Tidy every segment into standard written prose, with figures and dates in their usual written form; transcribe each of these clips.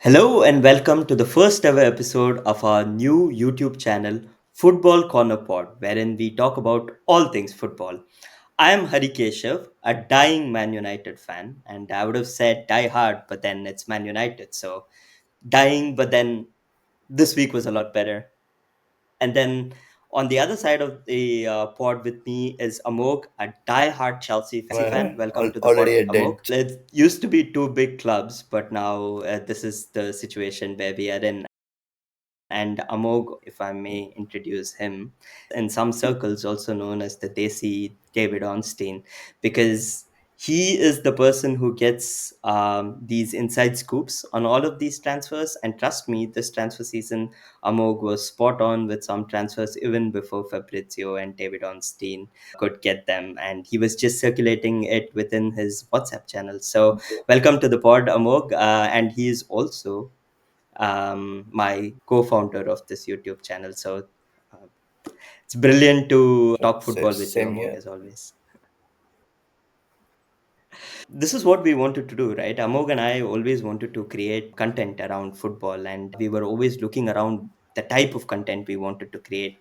Hello and welcome to the first ever episode of our new YouTube channel, Football Corner Pod, wherein we talk about all things football. I am Hari Keshav, a dying Man United fan, and I would have said die hard, but then it's Man United. So dying, but then this week was a lot better. And then on the other side of the pod with me is Amog, a die-hard Chelsea fan. Welcome to the Already pod, a Amog. dead. It used to be two big clubs, but now this is the situation where we are in. And Amog, if I may introduce him, in some circles also known as the Desi David Ornstein, because he is the person who gets these inside scoops on all of these transfers. And trust me, this transfer season, Amog was spot on with some transfers even before Fabrizio and David Ornstein could get them. And he was just circulating it within his WhatsApp channel. So, welcome to the pod, Amog. And he is also my co-founder of this YouTube channel. So uh, it's brilliant to talk football with you, Same Amog, here. as always. This is what we wanted to do, right? Amog and I always wanted to create content around football, and we were always looking around the type of content we wanted to create.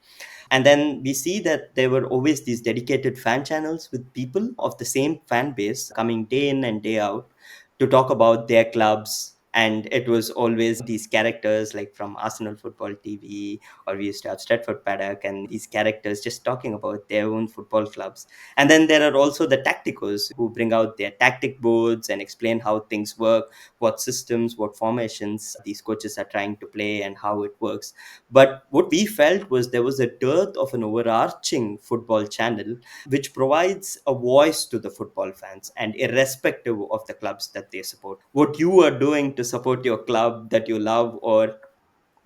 And then we see that there were always these dedicated fan channels with people of the same fan base coming day in and day out to talk about their clubs. And it was always these characters like from Arsenal Football TV, or we used to have Stretford Paddock, and these characters just talking about their own football clubs. And then there are also the tacticos who bring out their tactic boards and explain how things work, what systems, what formations these coaches are trying to play, and how it works. But what we felt was there was a dearth of an overarching football channel which provides a voice to the football fans, and irrespective of the clubs that they support. What you are doing to support your club that you love, or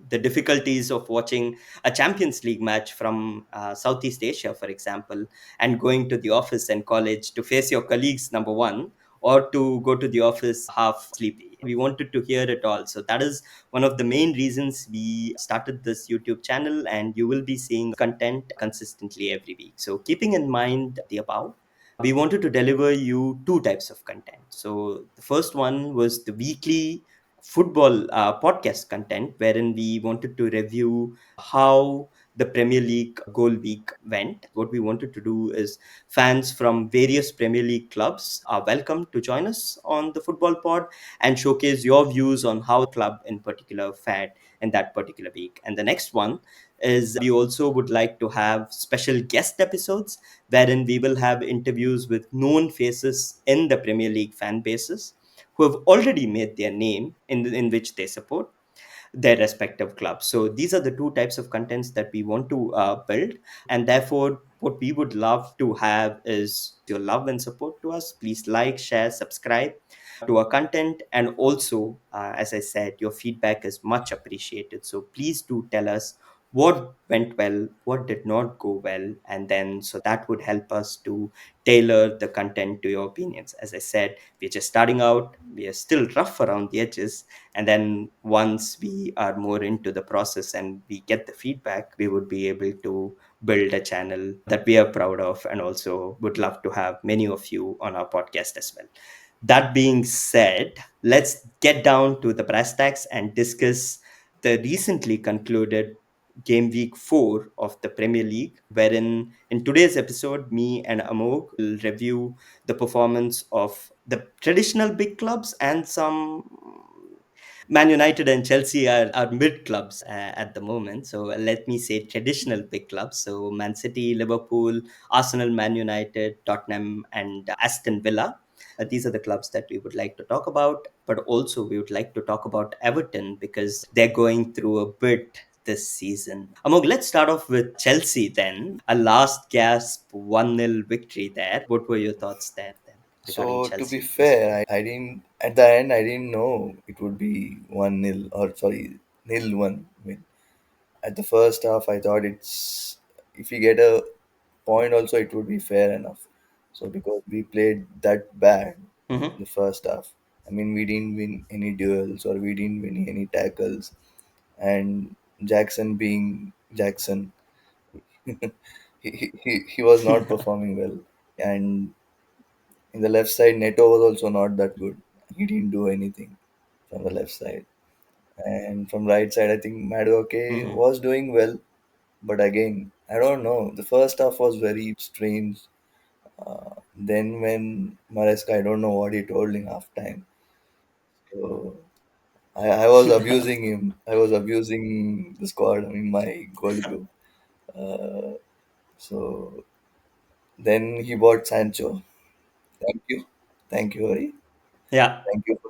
the difficulties of watching a Champions League match from Southeast Asia, for example, and going to the office and college to face your colleagues, number one, or to go to the office half sleepy. We wanted to hear it all. So that is one of the main reasons we started this YouTube channel, and you will be seeing content consistently every week. So, keeping in mind the above, we wanted to deliver you two types of content. So, the first one was the weekly football podcast content, wherein we wanted to review how the Premier League goal week went. What we wanted to do is fans from various Premier League clubs are welcome to join us on the football pod and showcase your views on how club in particular fared in that particular week. And the next one is we also would like to have special guest episodes wherein we will have interviews with known faces in the Premier League fan bases who have already made their name in which they support their respective clubs. So these are the two types of contents that we want to build, and therefore what we would love to have is your love and support to us. Please like, share, subscribe to our content, and also as I said, your feedback is much appreciated. So please do tell us what went well, what did not go well, and then so that would help us to tailor the content to your opinions. As I said, we're just starting out, we are still rough around the edges, and then once we are more into the process and we get the feedback, we would be able to build a channel that we are proud of, and also would love to have many of you on our podcast as well. That being said, let's get down to the brass tacks and discuss the recently concluded game week 4 of the Premier League, wherein in today's episode, me and Amog will review the performance of the traditional big clubs and some. Man United and Chelsea are mid clubs at the moment. So let me say traditional big clubs. So Man City, Liverpool, Arsenal, Man United, Tottenham, and Aston Villa. These are the clubs that we would like to talk about. But also, we would like to talk about Everton because they're going through a bit this season. Amog, let's start off with Chelsea then. A last gasp 1-0 victory there. What were your thoughts there then regarding So to be Chelsea this week? fair, I didn't at the end. I didn't know it would be 1-0 or sorry 0-1. I mean, at the first half, I thought it's if we get a point, also it would be fair enough. So because we played that bad Mm-hmm. in the first half, I mean we didn't win any duels or we didn't win any tackles, and Jackson being Jackson, he was not performing well, and in the left side, Neto was also not that good. He didn't do anything from the left side. And from right side, I think Madueke Hmm. was doing well, but again, I don't know. The first half was very strange. Then when Maresca, I don't know what he told in halftime. So I was abusing him. I was abusing the squad in my goal group. Uh, so then he bought Sancho. Thank you. Thank you, Hari. Yeah. Thank you for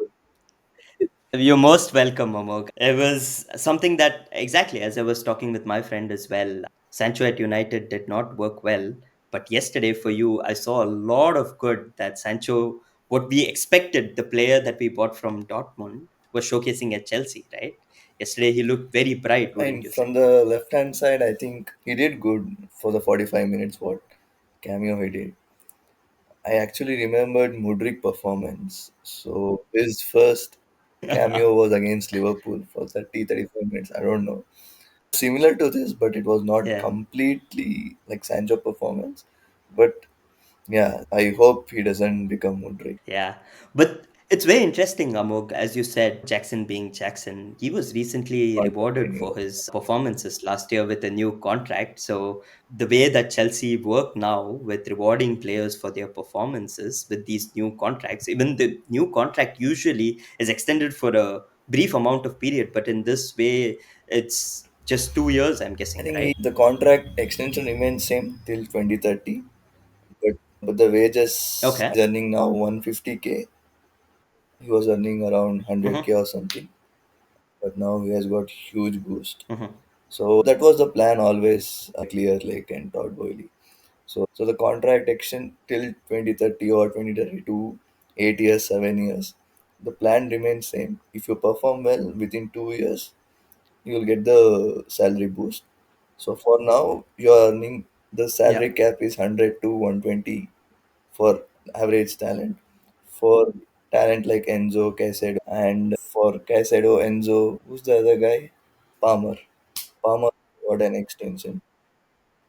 You're most welcome, Amok. It was something that, exactly as I was talking with my friend as well, Sancho at United did not work well. But yesterday for you, I saw a lot of good that Sancho, what we expected, the player that we bought from Dortmund, was showcasing at Chelsea, right? Yesterday he looked very bright, wouldn't and you from say? the left hand side, I think he did good for the 45 minutes. What cameo he did. I actually remembered Mudrik performance. So his first cameo was against Liverpool for 35 minutes. I don't know. Similar to this, but it was not Yeah. completely like Sancho performance. But yeah, I hope he doesn't become Mudrik. Yeah, but it's very interesting, Amog. As you said, Jackson being Jackson, he was recently Contract rewarded for renewal. his performances last year with a new contract. So, the way that Chelsea work now with rewarding players for their performances with these new contracts, even the new contract usually is extended for a brief amount of period, but in this way, it's just 2 years, I'm I guessing, think right? the contract extension remains same till 2030, but the wages Okay. he's earning now 150k. He was earning around 100k Mm-hmm. or something, but now he has got huge boost. Mm-hmm. So that was the plan always, Clear Lake and Todd Boehly. So the contract extension till 2030 or 2032, 8 years, 7 years. The plan remains same. If you perform well within 2 years, you will get the salary boost. So for now, you are earning the Yeah. salary cap is 100 to 120 for average talent. For talent like Enzo, Caicedo, and for Caicedo, Enzo, who's the other guy? Palmer. Palmer got an extension.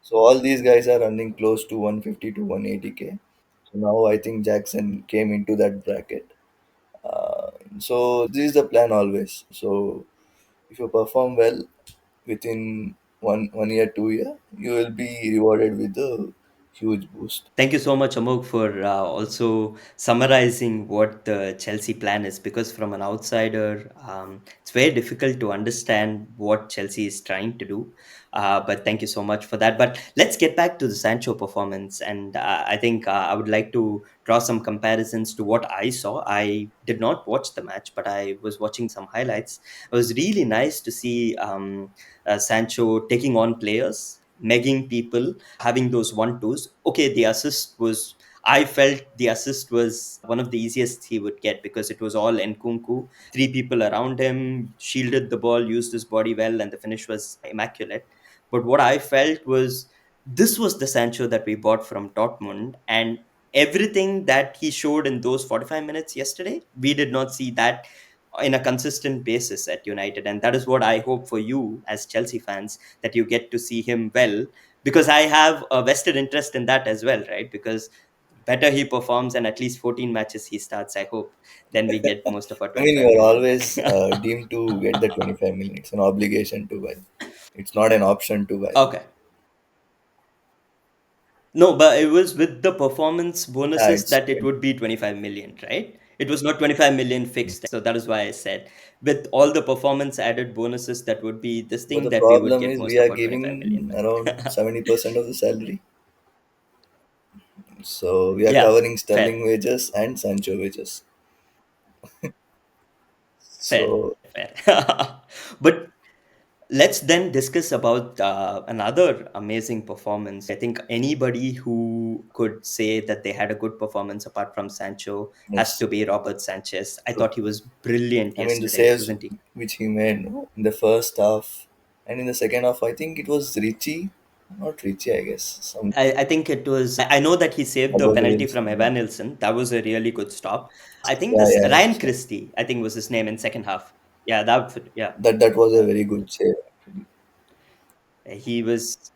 So all these guys are earning close to 150 to 180k. So now I think Jackson came into that bracket. So this is the plan always. So if you perform well within one year, 2 year, you will be rewarded with a huge boost. Thank you so much, Amok, for also summarizing what the Chelsea plan is. Because from an outsider, it's very difficult to understand what Chelsea is trying to do. But thank you so much for that. But let's get back to the Sancho performance. And I think I would like to draw some comparisons to what I saw. I did not watch the match, but I was watching some highlights. It was really nice to see Sancho taking on players, megging people, having those one twos. Okay, the assist was, I felt the assist was one of the easiest he would get because it was all Nkunku. Three people around him, shielded the ball, used his body well, and the finish was immaculate. But what I felt was this was the Sancho that we bought from Dortmund, and everything that he showed in those 45 minutes yesterday, we did not see that in a consistent basis at United. And that is what I hope for you as Chelsea fans, that you get to see him well, because I have a vested interest in that as well, right? Because better he performs and at least 14 matches he starts, I hope, then we get most of our I mean, you 25 are million. always deemed to get the 25 minutes, an obligation to buy. It's not an option to buy. Okay. No, but it was with the performance Yeah, bonuses it's that it would be 25 million, right? It was not 25 million fixed. So that is why I said with all the performance added bonuses, that would be this but thing the that we would problem get is most we of are our 25 million giving around back. 70% of the salary. So we are Yeah, covering Sterling fair, wages and Sancho wages. fair, So fair. But let's then discuss about another amazing performance. I think anybody who could say that they had a good performance apart from Sancho has yes, to be Robert Sanchez. I true. thought he was brilliant I mean the yesterday, saves wasn't he? which he made, no, in the first half and in the second half, I think it was Richie, not Richie, I guess. Some I think it was. I know that he saved the penalty Gabriel's from name. Evan Nilsson. That was a really good stop. I think Yeah, this yeah, Ryan sure. Christie, I think was his name in second half. Yeah, that yeah. That was a very good save. He was.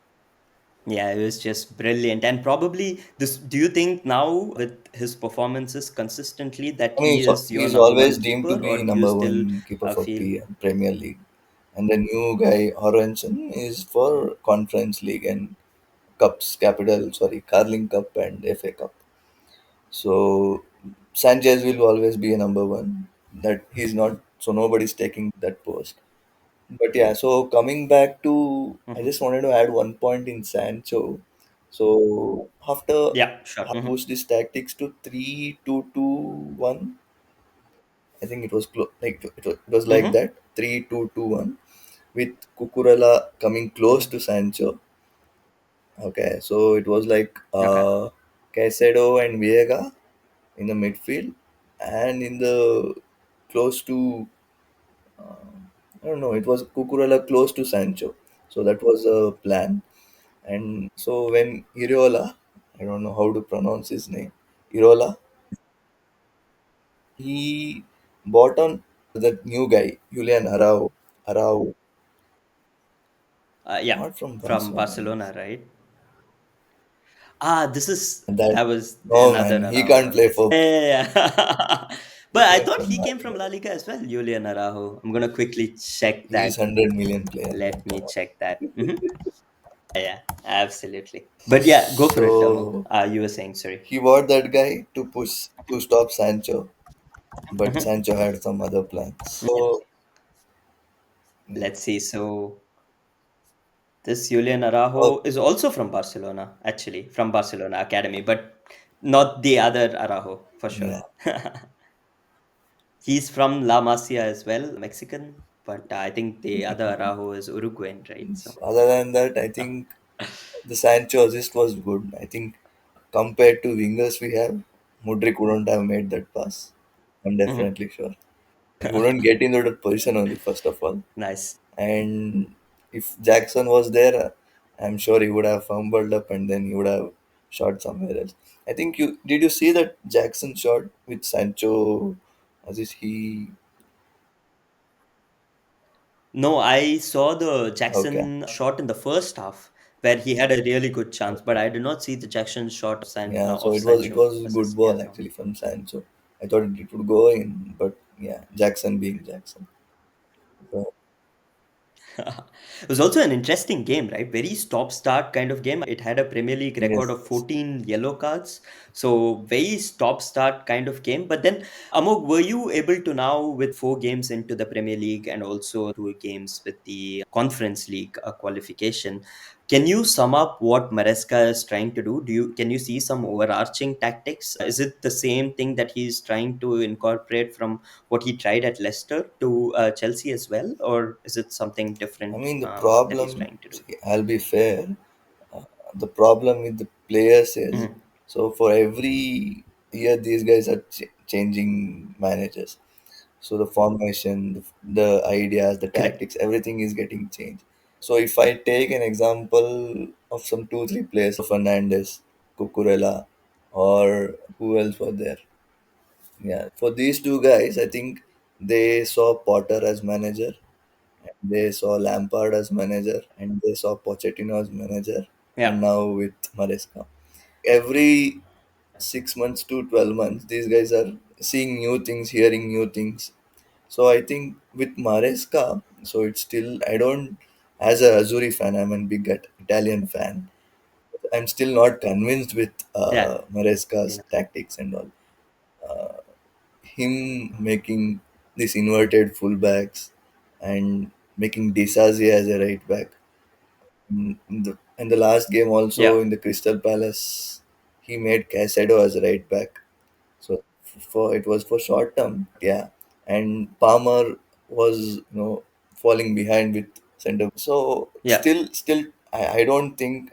Yeah, it was just brilliant. And probably this, do you think now with his performances consistently that I mean, he is your he's number always one deemed to keeper, or be do you number still one keeper for feel? Premier League, and the new guy Oranson is for Conference League and cups, capital sorry, Carling Cup and FA Cup. So Sanchez will always be a number one. That he's not, so nobody's taking that post. But yeah, so coming back to, I Mhm. just wanted to add one point in Sancho. So after Yeah, sure. pushed his tactics to 3-2-2-1, I think it was it was like Hmm. that 3-2-2-1 with Cucurella coming close to Sancho. Okay, so it was like Okay. Caicedo and Viega in the midfield, and in the close to, I don't know, it was Cucurella close to Sancho. So that was a plan. And so when Iriola, I don't know how to pronounce his name, Irola, he bought on that new guy, Julian Arau, Yeah, not from from Barcelona. Barcelona, right? Ah, this is That, that was no another man, he Araujo, can't I play guess. for Yeah, yeah. But I play thought for he came from La Liga as well, Julian Araujo. I'm gonna quickly check He's that. 100 million player, man. Let Come me on. check that. Yeah, absolutely. But yeah, go for it, Amok. So You were saying, sorry. he bought that guy to stop Sancho, but Mhm. Sancho had some other plans. Yeah. So yeah. Let's see. So this Julian Oh, Araujo is also from Barcelona, actually, from Barcelona Academy, but not the other Araujo for sure. yeah. He's from La Masia as well, Mexican, but I think the other Araujo is Uruguayan, right? So, Other than that, I think the Sancho assist was good. I think compared to wingers we have, Mudrik wouldn't have made that pass. I'm mhm. definitely sure. He wouldn't get into that position only, first of all. Nice. And if Jackson was there, I'm sure he would have fumbled up and then he would have shot somewhere else. I think you see that Jackson shot with Sancho as is he No, I saw the okay. Jackson shot in the first half where he had a really good chance, but I did not see the Jackson shot Yeah, so of it Sancho was good assist. Yeah, ball no. actually from Sancho. I thought it would go in, but yeah, Jackson being Jackson. So, It was also an interesting game, right? Very stop start kind of game. It had a Premier League record yes. of 14 yellow cards. So, very stop start kind of game. But then, Amog, were you able to now, with 4 games into the Premier League and also 2 games with the Conference League qualification, can you sum up what Maresca is trying to do? Can you see some overarching tactics? Is it the same thing that he's trying to incorporate from what he tried at Leicester to Chelsea as well, or is it something I different mean the that he's problem, trying to do? see, I'll be fair. The problem with the players is, Mhm. so for every year these guys are changing managers. So the formation, the ideas, the Correct. tactics, everything is getting changed. So if I take an example of some two, three players, Fernandez, Cucurella, or who else were there? Yeah, for these two guys, I think they saw Potter as manager, and they saw Lampard as manager, and they saw Pochettino as manager, and Yeah. now with Maresca. Every 6 months to 12 months, these guys are seeing new things, hearing new things. So I think with Maresca, so it's still, I don't, as a Azzurri fan, I'm a big Italian fan. I'm still not convinced with Yeah. You Maresca's know. tactics and all. Him making these inverted fullbacks and making Disasi as a right back. In the last game also Yeah. in the Crystal Palace, he made Caicedo as a right back. So for it was for short term, yeah. And Palmer was falling behind with center. So Yeah. still, I don't think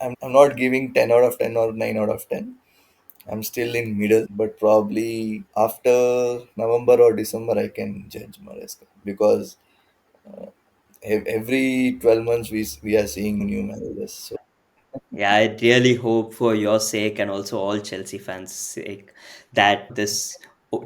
I'm not giving 10 out of 10 or 9 out of 10. I'm still in middle, but probably after November or December I can judge Maresca because every 12 months we are seeing new managers. So Yeah, I really hope for your sake and also all Chelsea fans' sake that this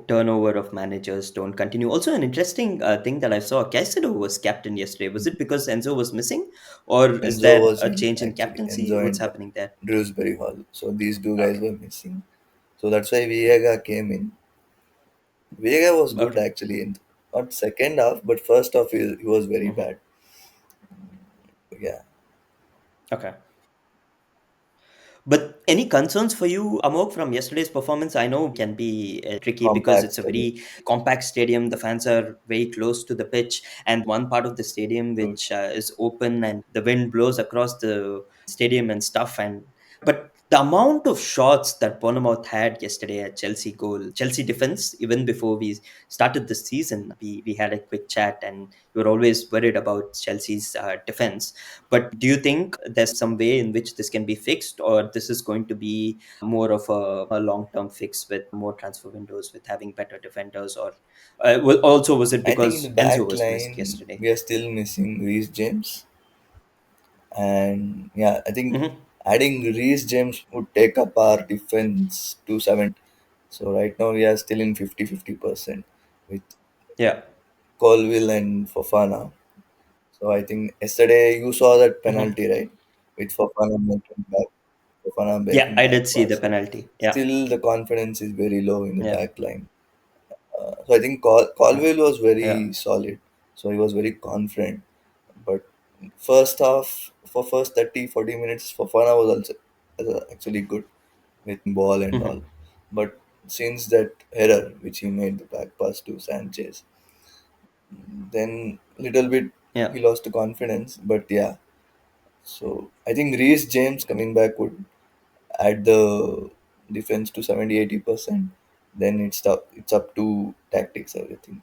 turnover of managers don't continue. Also, an interesting thing that I saw, Caicedo was captain yesterday. Was it because Enzo was missing, or is Enzo there was a in change in actually, captaincy? Enzo What's and happening there? Drewsbury Hall. So these two guys Okay, were missing. So that's why Viega came in. Viega was good okay, actually in not second half, but first half he was very hmm, bad. Yeah, okay. But any concerns for you, Amok, from yesterday's performance? I know can be tricky because compact it's a stadium. very compact stadium. The fans are very close to the pitch, and one part of the stadium True. which is open, and the wind blows across the stadium and stuff. And but the amount of shots that Bournemouth had yesterday at Chelsea goal, Chelsea defense, even before we started the season, we had a quick chat, and we were always worried about Chelsea's defense. But do you think there's some way in which this can be fixed, or this is going to be more of a long term fix with more transfer windows, with having better defenders? Or also, was it I think in the because Enzo back was missed line yesterday? we are still missing Reece James, and yeah, I think Hmm. adding Reece James would take up our defense to 70. So right now we are still in 50-50% with Yeah. Colville and Fofana. So I think yesterday you saw that Hmm. penalty, right? With Fofana Yeah, making I back did see the pass. penalty. Yeah. Still, the confidence is very low in the Yeah. back line. So I think Yeah. Colville was Yeah. very solid. So he was very confident. But first half, for first 30-40 minutes, Fofana was also actually good with ball and Hmm. all. But since that error which he made the back pass to Sanchez, then little bit Yeah. he lost the confidence. But yeah, so I think Reece James coming back would add the defense to 70-80%. Then it's up to tactics, everything.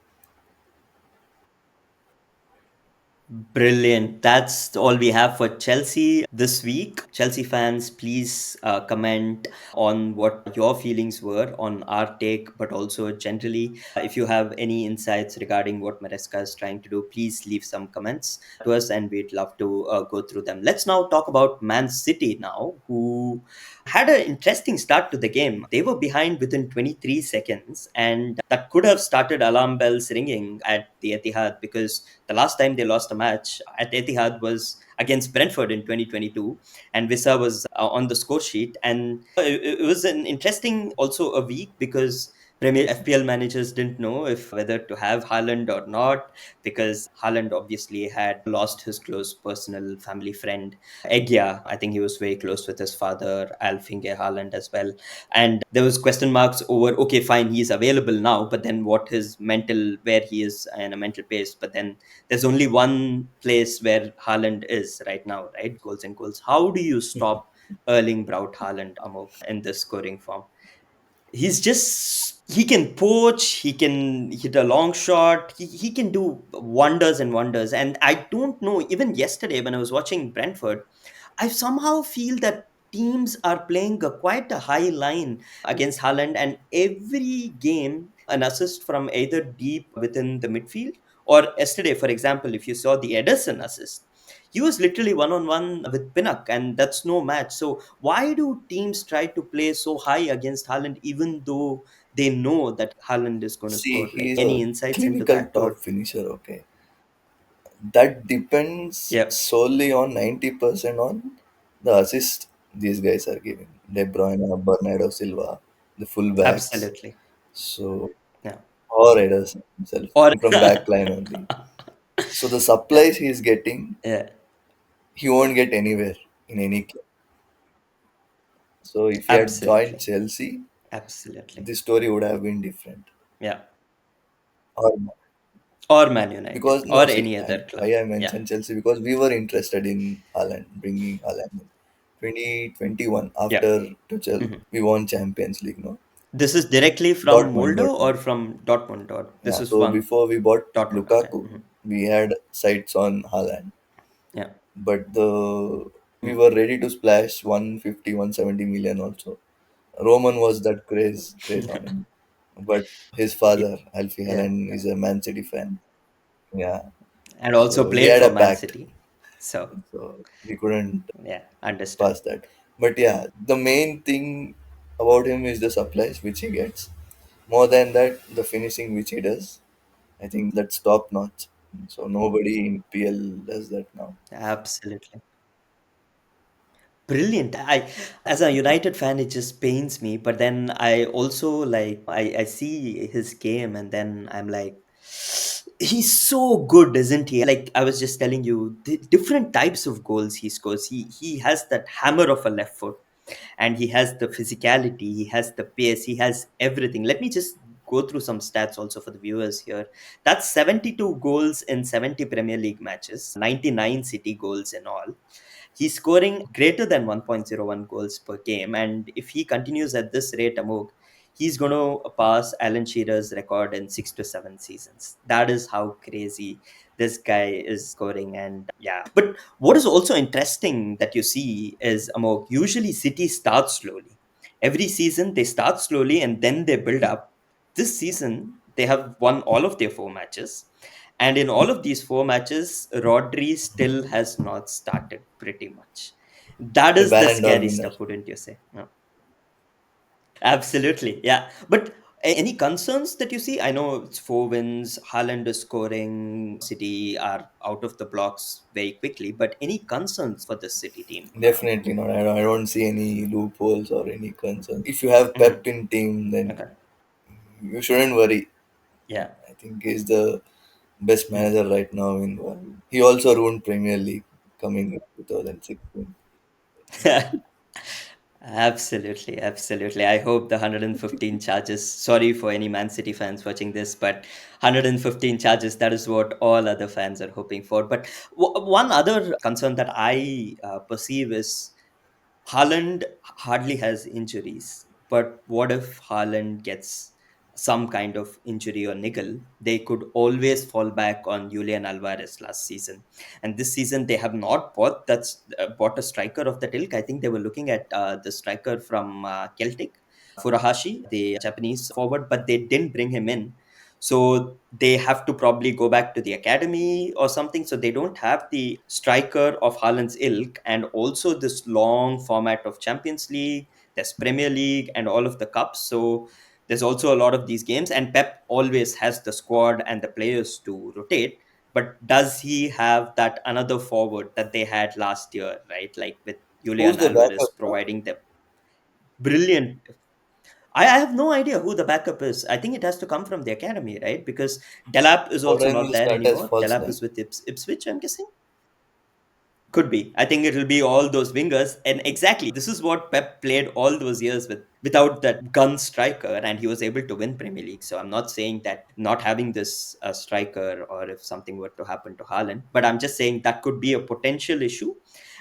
Brilliant. That's all we have for Chelsea this week. Chelsea fans, please comment on what your feelings were on our take, but also generally, if you have any insights regarding what Maresca is trying to do, please leave some comments to us and we'd love to go through them. Let's now talk about Man City now, who had an interesting start to the game. They were behind within 23 seconds, and that could have started alarm bells ringing at the Etihad, because the last time they lost a match at Etihad was against Brentford in 2022, and Visa was on the score sheet. And it was an interesting also a week because Premier FPL managers didn't know if whether to have Haaland or not, because Haaland obviously had lost his close personal family friend Egya. I think he was very close with his father, Alf-Inge Haaland, as well. And there was question marks over, okay, fine, he's available now, but then what his mental, where he is in a mental pace. But then there's only one place where Haaland is right now, right? Goals and goals. How do you stop Erling Braut Haaland, Amok, in this scoring form? He's just, he can poach, he can hit a long shot, he can do wonders and wonders. And I don't know, even yesterday when I was watching Brentford, I somehow feel that teams are playing quite a high line against Haaland, and every game an assist from either deep within the midfield, or yesterday, for example, if you saw the Ederson assist, he was literally one on one with Pinnock, and that's no match. So why do teams try to play so high against Haaland, even though they know that Haaland is going to See, score? Like, he's any a insights into clinical that, top or finisher. Okay, that depends yeah, solely on 90% on the assist these guys are giving. De Bruyne, Bernardo Silva, the fullbacks. absolutely, So yeah, or Ederson himself or from back line only. So the supplies he's getting, yeah, he won't get anywhere in any club. So if he had joined absolutely, Chelsea, absolutely, this story would have been different. yeah, Or or Man United, because or no, see, any other club, why I yeah, mentioned Chelsea because we were interested in Haaland, bringing Haaland in 2021 yeah. after Tuchel, Mhm. we won Champions League, no? This is directly from Dortmund, Moldo Dortmund. or from Dortmund, or this Yeah, is so one before we bought Dortmund. Okay. Lukaku, Hmm. we had sights on Haaland, Yeah. but the we Mm. were ready to splash 150, 170 million also. Roman was that craze on him, but his Yeah. father Alfie Yeah. Haaland Yeah. is a Man City fan. Yeah, And also so he played had for a Man pact, City. So so we couldn't yeah, understood. pass that. But yeah, the main thing about him is the supplies which he gets. More than that, the finishing which he does, I think that's top notch. So nobody in PL does that now. Absolutely. Brilliant. I, as a United fan, it just pains me. But then I also like I see his game, and then I'm like, he's so good, isn't he? Like I was just telling you, the different types of goals he scores. He has that hammer of a left foot, and he has the physicality, he has the pace, he has everything. Let me just go through some stats also for the viewers here. That's 72 goals in 70 Premier League matches, 99 City goals in all. He's scoring greater than 1.01 goals per game. And if he continues at this rate, Amog, he's going to pass Alan Shearer's record in 6 to 7 seasons. That is how crazy this guy is scoring. And yeah. But what is also interesting that you see is, Amog, usually City starts slowly. Every season, they start slowly and then they build up. This season, they have won all of their 4 matches. And in all of these 4 matches, Rodri still has not started pretty much. That A is the Ballon d'Or scary winner. stuff, wouldn't you say? No. Absolutely. Yeah. But any concerns that you see? I know it's 4 wins, Haaland is scoring, City are out of the blocks very quickly. But any concerns for this City team? Definitely not. I don't see any loopholes or any concerns. If you have Mhm. Pep in team, then Okay. you shouldn't worry. Yeah. I think he's the best Mhm. manager right now in the world. He also ruined Premier League coming in 2016. Absolutely, absolutely. I hope the 115 charges. Sorry for any Man City fans watching this, but 115 charges, that is what all other fans are hoping for. But one other concern that I perceive is Haaland hardly has injuries, but what if Haaland gets some kind of injury or niggle? They could always fall back on Julian Alvarez last season, and this season they have not bought a striker of that ilk. I think they were looking at the striker from Celtic, Furuhashi, the Japanese forward, but they didn't bring him in. So they have to probably go back to the academy or something. So they don't have the striker of Haaland's ilk, and also this long format of Champions League, there's Premier League, and all of the cups. So there's also a lot of these games, and Pep always has the squad and the players to rotate. But does he have that another forward that they had last year, right? Like with Who's Julian the Alvarez backup? providing the brilliant. I have no idea who the backup is. I think it has to come from the academy, right? Because Delap is also Foden not will there start as anymore. false Delap nine. is with Ipswich, I'm guessing. Could be. I think it'll be all those wingers. And exactly, this is what Pep played all those years with, without that gun striker, and he was able to win Premier League. So I'm not saying that not having this striker or if something were to happen to Haaland, but I'm just saying that could be a potential issue.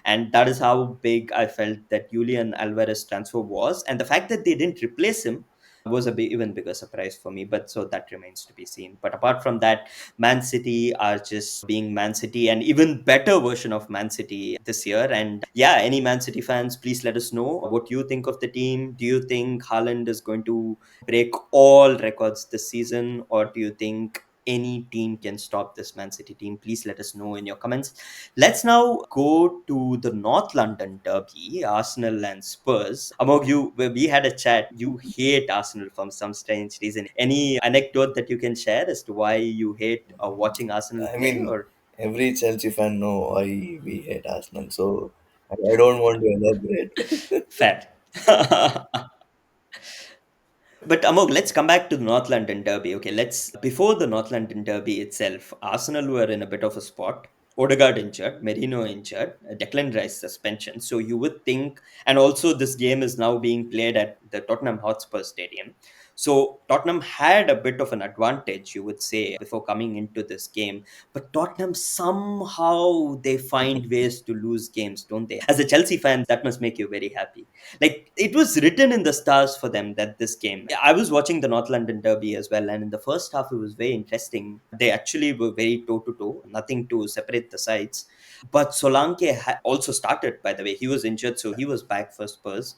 And that is how big I felt that Julian Alvarez transfer was. And the fact that they didn't replace him was a big, even bigger surprise for me. But so that remains to be seen. But apart from that, Man City are just being Man City, and even better version of Man City this year. And yeah, any Man City fans, please let us know what you think of the team. Do you think Haaland is going to break all records this season, or do you think any team can stop this Man City team? Please let us know in your comments. Let's now go to the North London derby, Arsenal and Spurs. Among you, we had a chat. You hate Arsenal for some strange reason. Any anecdote that you can share as to why you hate watching Arsenal I play? mean, Or every Chelsea fan know why we hate Arsenal, so I don't want to elaborate. fair. But Amog, let's come back to the North London Derby. Okay, let's before the North London Derby itself, Arsenal were in a bit of a spot. Odegaard injured, Merino injured, Declan Rice suspension. So you would think, and also this game is now being played at the Tottenham Hotspur Stadium. So Tottenham had a bit of an advantage, you would say, before coming into this game. But Tottenham somehow they find ways to lose games, don't they? As a Chelsea fan, that must make you very happy. Like it was written in the stars for them that this game. I was watching the North London Derby as well, and in the first half, it was very interesting. They actually were very toe to toe, nothing to separate the sides. But Solanke also started, by the way. He was injured, so he was back for Spurs.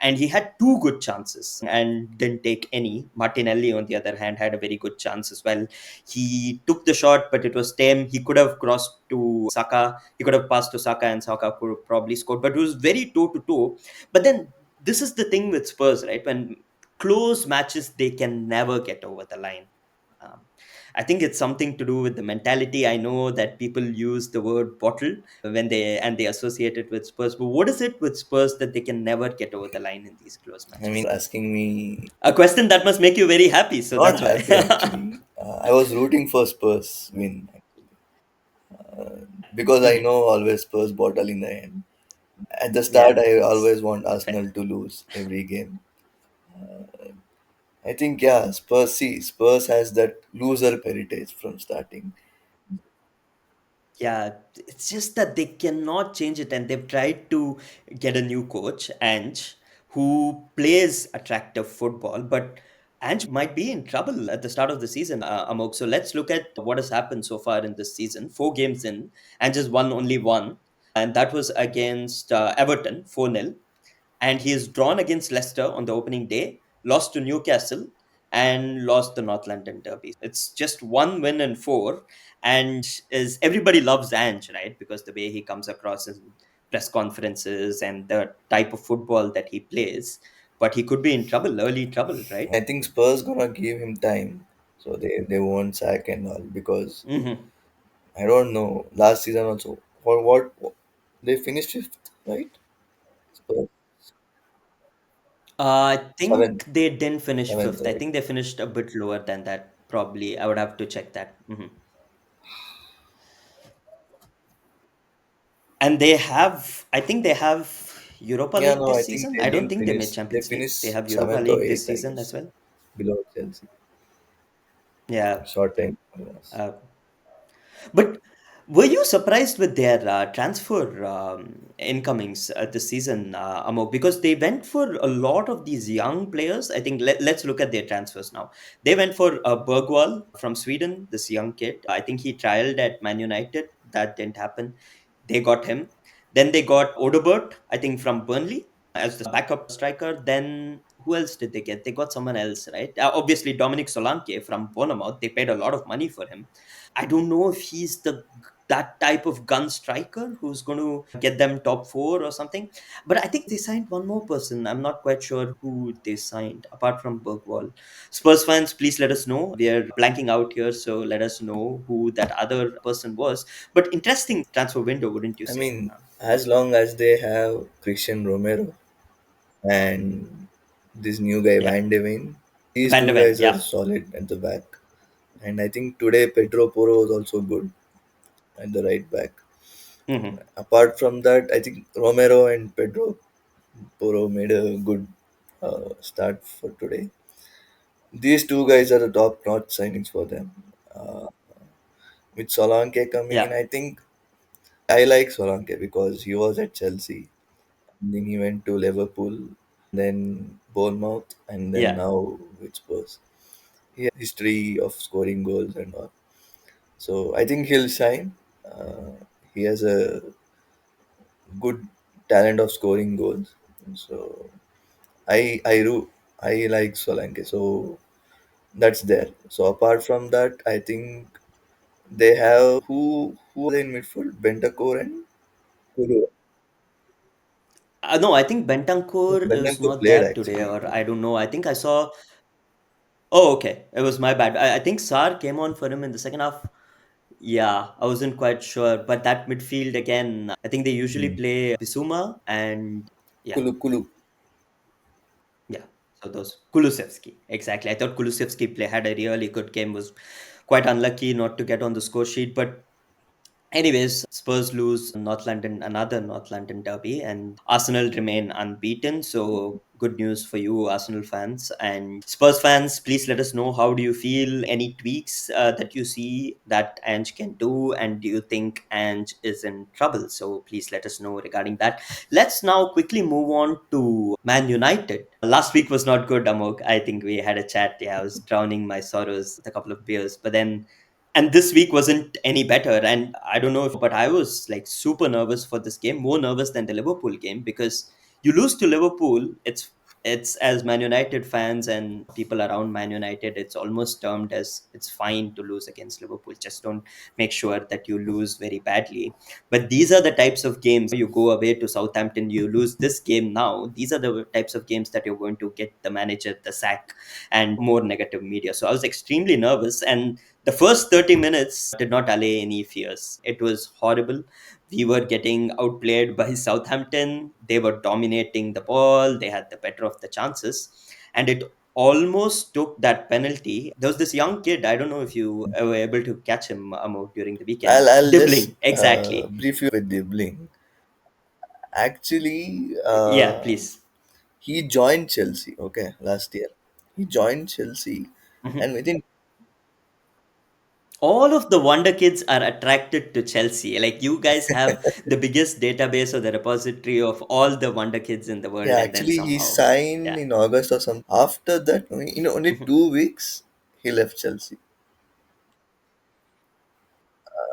And he had two good chances and didn't take any. Martinelli, on the other hand, had a very good chance as well. He took the shot, but it was tame. He could have crossed to Saka. He could have passed to Saka, and Saka could have probably scored. But it was very toe to toe. But then this is the thing with Spurs, right? When close matches they can never get over the line. Um, I think it's something to do with the mentality. I know that people use the word bottle when they associate it with Spurs, but what is it with Spurs that they can never get over the line in these close matches? Asking me, A question that must make you very happy, so not that's why. happy actually. I was rooting for Spurs win because I Mhm. know always Spurs bottle in the end. At the start, Yeah, I it's always want fair. Arsenal to lose every game. I think yeah, Spurs. See, Spurs has that loser heritage from starting. Yeah, it's just that they cannot change it, and they've tried to get a new coach, Ange, who plays attractive football. But Ange might be in trouble at the start of the season, Amok. So let's look at what has happened so far in this season. 4 games in, and just won only one, and that was against Everton, 4-0. And he is drawn against Leicester on the opening day, lost to Newcastle, and lost the North London Derby. It's just one win and four, and is everybody loves Ange, right? Because the way he comes across in press conferences and the type of football that he plays. But he could be in trouble, early trouble, right? I think Spurs gonna give him time, so they won't sack and all because Hmm. I don't know. Last season also, or what they finished fifth, right? Spurs I seventh, think they didn't finish seventh, fifth. I right? think they finished a bit lower than that. Probably, I would have to check that. And they have, I think they have Europa Yeah, League no, I this think season. they I don't didn't think they finish. made They Champions League. They finished have Europa seventh or League this eighth, I season as guess, well. below Chelsea. Yeah. Short time. Yes. Uh, but were you surprised with their transfer incomings this season, Amok? Because they went for a lot of these young players. I think let's look at their transfers now. They went for Bergwall from Sweden, this young kid. I think he trialed at Man United. That didn't happen. They got him. Then they got Odobert, I think, from Burnley as the backup striker. Then who else did they get? They got someone else, right? Obviously, Dominic Solanke from Bournemouth. They paid a lot of money for him. I don't know if he's the that type of gun striker who's going to get them top four or something. But I think they signed one more person. I'm not quite sure who they signed apart from Bergwall. Spurs fans, please let us know. We are blanking out here, so let us know who that other person was. But interesting transfer window, wouldn't you I say? mean, as long as they have Christian Romero and this new guy Yeah, Van de Ven, these Van de two Ven. guys are Yeah. solid at the back. And I think today Pedro Porro was also good at the right back. Hmm. Apart from that, I think Romero and Pedro Porro made a good start for today. These two guys are the top notch signings for them. Uh, with Solanke coming in, Yeah. I think I like Solanke because he was at Chelsea. Then he went to Liverpool, then Bournemouth, and then Yeah. now with Spurs. He has history of scoring goals and all. So I think he'll shine. He has a good talent of scoring goals. So I like Solanke. So that's there. So apart from that, I think they have who are they in midfield? Bentacore and Kulu. No, I think Bentancur is Bentancur not played there today, actually or today. I don't know. I think I saw. Oh, okay. It was my bad. I think Sar came on for him in the second half. Yeah, I wasn't quite sure. But that midfield again, I think they usually Hmm. play Bisuma and yeah, Kulu. yeah. So those Kulusevski. Exactly. I thought Kulusevski had a really good game, was quite unlucky not to get on the score sheet. But anyways, Spurs lose North London, another North London derby, and Arsenal remain unbeaten. So good news for you, Arsenal fans and Spurs fans. Please let us know, how do you feel? Any tweaks that you see that Ange can do, and do you think Ange is in trouble? So please let us know regarding that. Let's now quickly move on to Man United. Last week was not good, Amok. I think we had a chat. Yeah, I was drowning my sorrows with a couple of beers, but then and this week wasn't any better. And I don't know if, but I was like super nervous for this game, more nervous than the Liverpool game, because you lose to Liverpool. It's It's, as Man United fans and people around Man United, it's almost termed as it's fine to lose against Liverpool. Just don't make sure that you lose very badly. But these are the types of games you go away to Southampton, you lose this game now. These are the types of games that you're going to get the manager the sack and more negative media. So I was extremely nervous. And the first 30 minutes did not allay any fears. It was horrible. We were getting outplayed by Southampton. They were dominating the ball. They had the better of the chances. And it almost took that penalty. There was this young kid. I don't know if you were able to catch him, Amo, during the weekend. I'll just Dibbling, exactly. brief you with Dibling. Actually, Yeah, please. he joined Chelsea, okay, last year. He joined Chelsea, and Mhm. within, All of the Wonder Kids are attracted to Chelsea. Like, you guys have the biggest database or the repository of all the Wonder Kids in the yeah, world, and then actually, he somehow, signed yeah. in August or something. After that, in only Mhm. 2 weeks, he left Chelsea.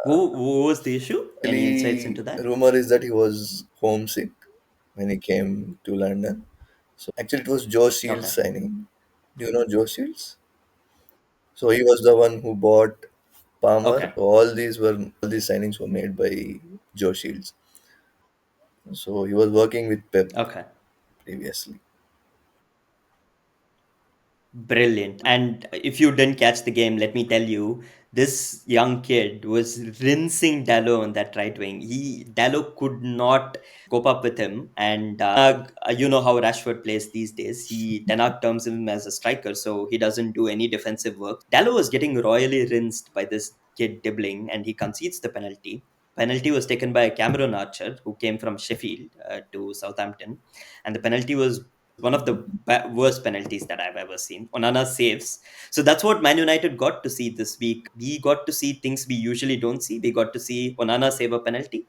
Who was the issue? Any insights Actually, into that? rumor is that he was homesick when he came to London. So, actually, it was Joe Shields Okay. signing. Do you know Joe Shields? So he was the one who bought Palmer. Okay. All these signings were made by Joe Shields. So he was working with Pep Okay. previously. Brilliant. And if you didn't catch the game, let me tell you, this young kid was rinsing Dallo on that right wing. Dallo could not cope up with him. And you know how Rashford plays these days. Ten Hag terms him as a striker, so he doesn't do any defensive work. Dallo was getting royally rinsed by this kid dribbling, and he concedes the penalty. Penalty was taken by Cameron Archer, who came from Sheffield to Southampton, and the penalty was one of the worst penalties that I've ever seen. Onana saves. So that's what Man United got to see this week. We got to see things we usually don't see. We got to see Onana save a penalty.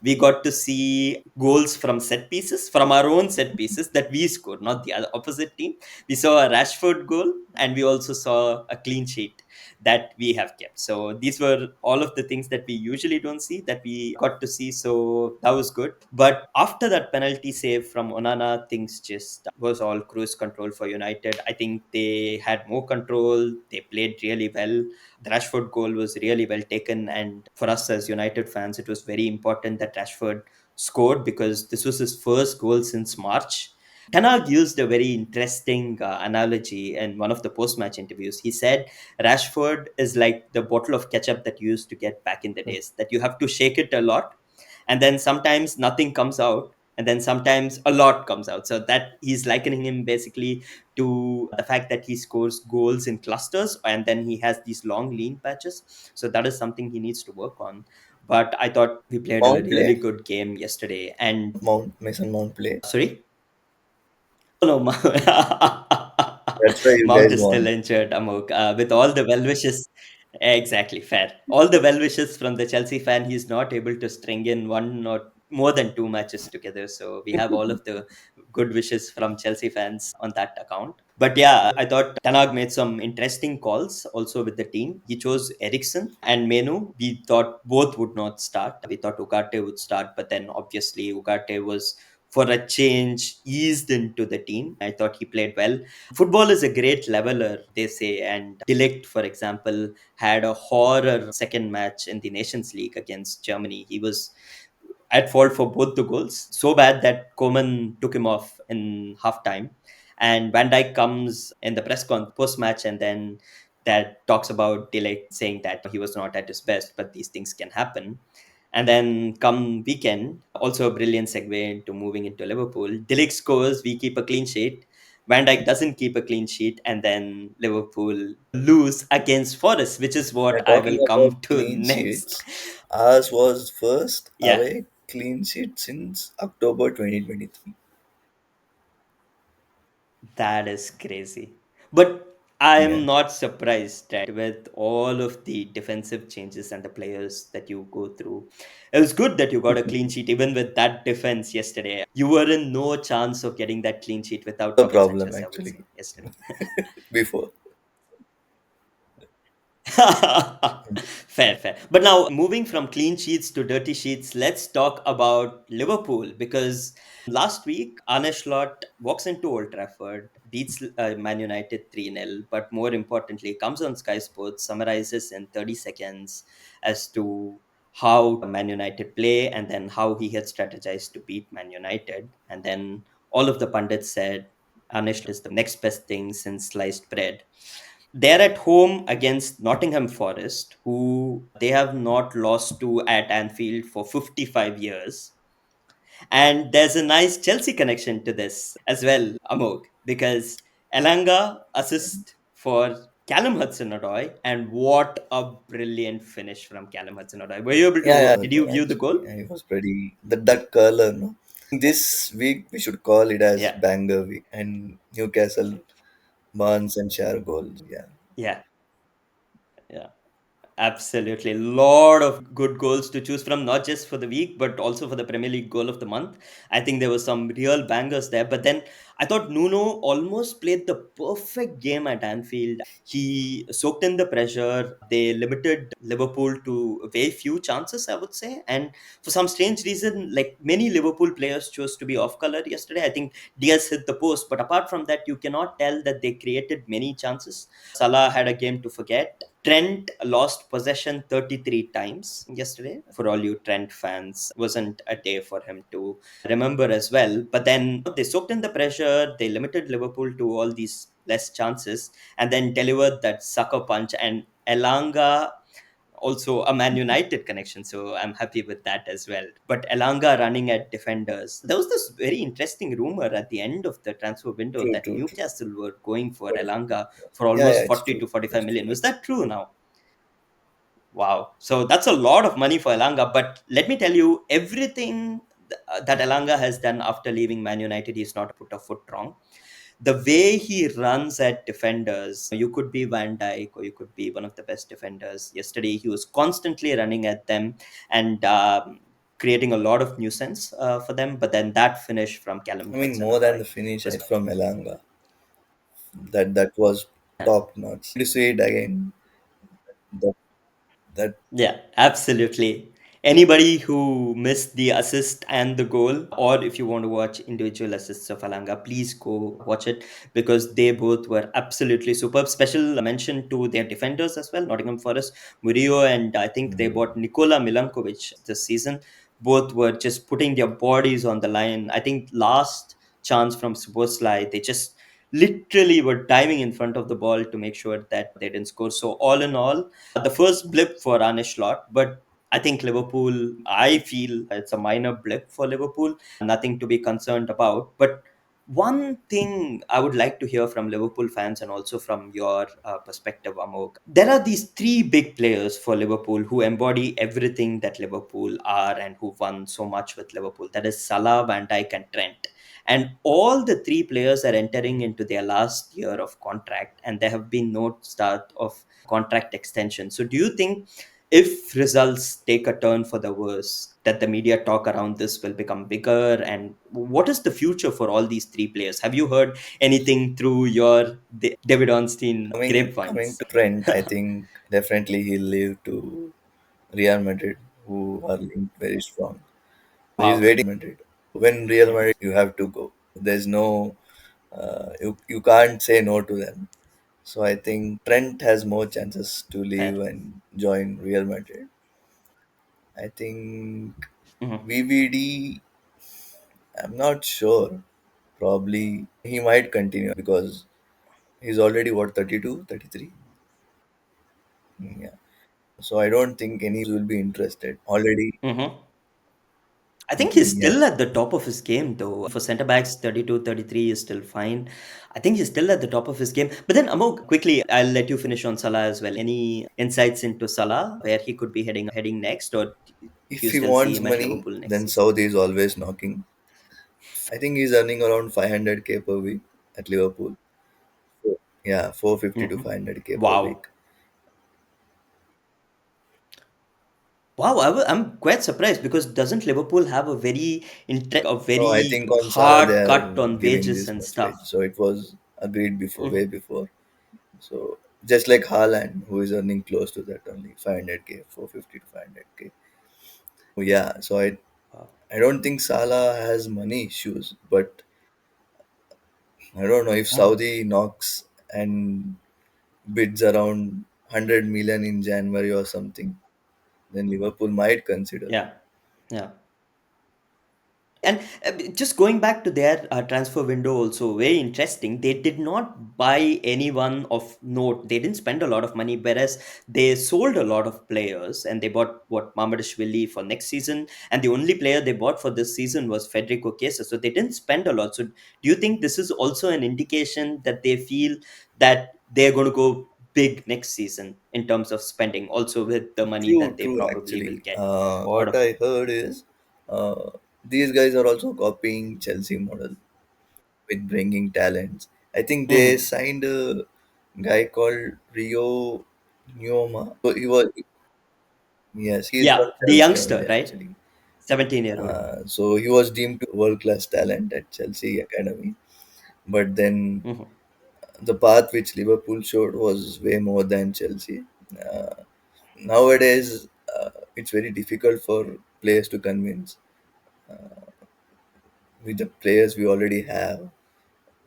We got to see goals from set pieces, from our own set pieces that we scored, not the other opposite team. We saw a Rashford goal, and we also saw a clean sheet that we have kept. So these were all of the things that we usually don't see that we got to see. So that was good. But after that penalty save from Onana, things just was all cruise control for United. I think they had more control. They played really well. The Rashford goal was really well taken. And for us as United fans, it was very important that Rashford scored because this was his first goal since March. Tanag used a very interesting analogy in one of the post-match interviews. He said Rashford is like the bottle of ketchup that you used to get back in the days, that you have to shake it a lot, and then sometimes nothing comes out, and then sometimes a lot comes out. So that he's likening him basically to the fact that he scores goals in clusters, and then he has these long lean patches. So that is something he needs to work on. But I thought we played a Mount really play, good game yesterday. And Mount Mason Mount play. sorry. No, That's why you Mount guys is still won. injured, Amok. With all the well wishes, exactly, fair. All the well wishes from the Chelsea fan, he's not able to string in one or more than two matches together. So we have all of the good wishes from Chelsea fans on that account. But yeah, I thought Tanag made some interesting calls also with the team. He chose Ericsson and Menu. We thought both would not start. We thought Ugarte would start, but then obviously Ugarte was for a change eased into the team. I thought he played well. Football is a great leveler, they say, and Delict, for example, had a horror second match in the Nations League against Germany. He was at fault for both the goals, so bad that Koeman took him off in halftime. And Van Dijk comes in the post match, and then that talks about Delict saying that he was not at his best, but these things can happen. And then come weekend, also a brilliant segue into moving into Liverpool. Delict scores, we keep a clean sheet. Van Dijk doesn't keep a clean sheet, and then Liverpool lose against Forest, which is We're what I talking will about come to clean next. sheets. Ours was first Yeah, away clean sheet since October 2023. that is crazy. But I Yeah. am not surprised that with all of the defensive changes and the players that you go through. It was good that you got a clean sheet, even with that defense yesterday. You were in no chance of getting that clean sheet without The Robert problem Sanchez, I would actually say, yesterday. before. Fair, fair. But now, moving from clean sheets to dirty sheets, let's talk about Liverpool because last week, Arne Slot walks into Old Trafford, beats Man United 3-0, but more importantly, comes on Sky Sports, summarizes in 30 seconds as to how Man United play and then how he had strategized to beat Man United. And then all of the pundits said Arne Slot is the next best thing since sliced bread. They're at home against Nottingham Forest, who they have not lost to at Anfield for 55 years. And there's a nice Chelsea connection to this as well, Amog, because Elanga assist for Callum Hudson-Odoi, and what a brilliant finish from Callum Hudson-Odoi. Were you able Yeah, to? yeah, Did you view the actually, goal? yeah, it was pretty. The duck curler, no? This week we should call it as Yeah, banger week, and Newcastle Barnes and share goals. Yeah, yeah, yeah. Absolutely. Lot of good goals to choose from, not just for the week, but also for the Premier League goal of the month. I think there was some real bangers there. But then I thought Nuno almost played the perfect game at Anfield. He soaked in the pressure. They limited Liverpool to very few chances, I would say. And for some strange reason, like many Liverpool players chose to be off color yesterday. I think Diaz hit the post. But apart from that, you cannot tell that they created many chances. Salah had a game to forget. Trent lost possession 33 times yesterday. For all you Trent fans, wasn't a day for him to remember as well. But then they soaked in the pressure, they limited Liverpool to all these less chances, and then delivered that sucker punch. And Elanga, also a Man United connection, so I'm happy with that as well. But Elanga running at defenders. There was this very interesting rumor at the end of the transfer window true, that true, true. Newcastle were going for Elanga for Yeah, yeah, almost it's 40 true. to 45 It's true. million. Was that true now? Wow. So that's a lot of money for Elanga. But let me tell you, everything that Elanga has done after leaving Man United, he's not put a foot wrong. The way he runs at defenders, you could be Van Dijk or you could be one of the best defenders. Yesterday, he was constantly running at them and creating a lot of nuisance for them. But then that finish from Callum I mean, more than the Hudson-Odoi finish, I was from Elanga. That was top notch. To say it again, that that Yeah, absolutely. Anybody who missed the assist and the goal, or if you want to watch individual assists of Alanga, please go watch it because they both were absolutely superb. Special mention to their defenders as well, Nottingham Forest, Murillo, and I think they bought Nikola Milankovic this season. Both were just putting their bodies on the line. I think last chance from Szoboszlai, they just literally were diving in front of the ball to make sure that they didn't score. So all in all, the first blip for Arne Slot, but I think Liverpool, I feel it's a minor blip for Liverpool, nothing to be concerned about. But one thing I would like to hear from Liverpool fans and also from your perspective, Amok. There are these three big players for Liverpool who embody everything that Liverpool are and who won so much with Liverpool. That is Salah, Van Dijk, and Trent. And all the three players are entering into their last year of contract, and there have been no start of contract extension. So, do you think if results take a turn for the worse, that the media talk around this will become bigger? And what is the future for all these three players? Have you heard anything through your David Ornstein coming grapevines? to Trent, I think definitely he'll leave to Real Madrid, who are linked very strong. So he's Wow. waiting Madrid. When Real Madrid, you have to go. There's no, you can't say no to them. So I think Trent has more chances to leave Fair. and join Real Madrid. I think Mhm. VVD, I'm not sure. Probably he might continue because he's already what 32, 33. Yeah. So I don't think any will be interested. Already, Mhm. I think he's yeah. still at the top of his game, though. For centre backs, 32, 33 is still fine. I think he's still at the top of his game. But then, Amok, quickly, I'll let you finish on Salah as well. Any insights into Salah, where he could be heading next, or do If you he still see wants him at money, Liverpool next then season? Saudi is always knocking. I think he's earning around 500k per week at Liverpool. So, yeah, 450 to Mhm. 500k per Wow. week. Wow, I'm quite surprised because doesn't Liverpool have a very No, I think on Salah they hard are cut on giving wages this and much wage. stuff? So it was agreed before, way Mhm. before. So just like Haaland, who is earning close to that only 500k, 450 to 500k. So yeah, so I don't think Salah has money issues, but I don't know if Mhm. Saudi knocks and bids around 100 million in January or something, then Liverpool might consider. Yeah, yeah. And just going back to their transfer window, also very interesting. They did not buy anyone of note. They didn't spend a lot of money, whereas they sold a lot of players. And they bought what Mamadashvili for next season, and the only player they bought for this season was Federico Chiesa. So they didn't spend a lot. So do you think this is also an indication that they feel that they're going to go big next season in terms of spending, also with the money True, that they true. probably will Actually, get out what of? I heard is these guys are also copying Chelsea model with bringing talents. I think they Mhm. signed a guy called Rio Nuoma. So he was, yes, he is from Yeah, the Chelsea youngster, only right? actually. 17-year-old. So he was deemed to world class talent at Chelsea Academy, but then Mhm. the path which Liverpool showed was way more than Chelsea. Uh, Nowadays, it's very difficult for players to convince with the players we already have,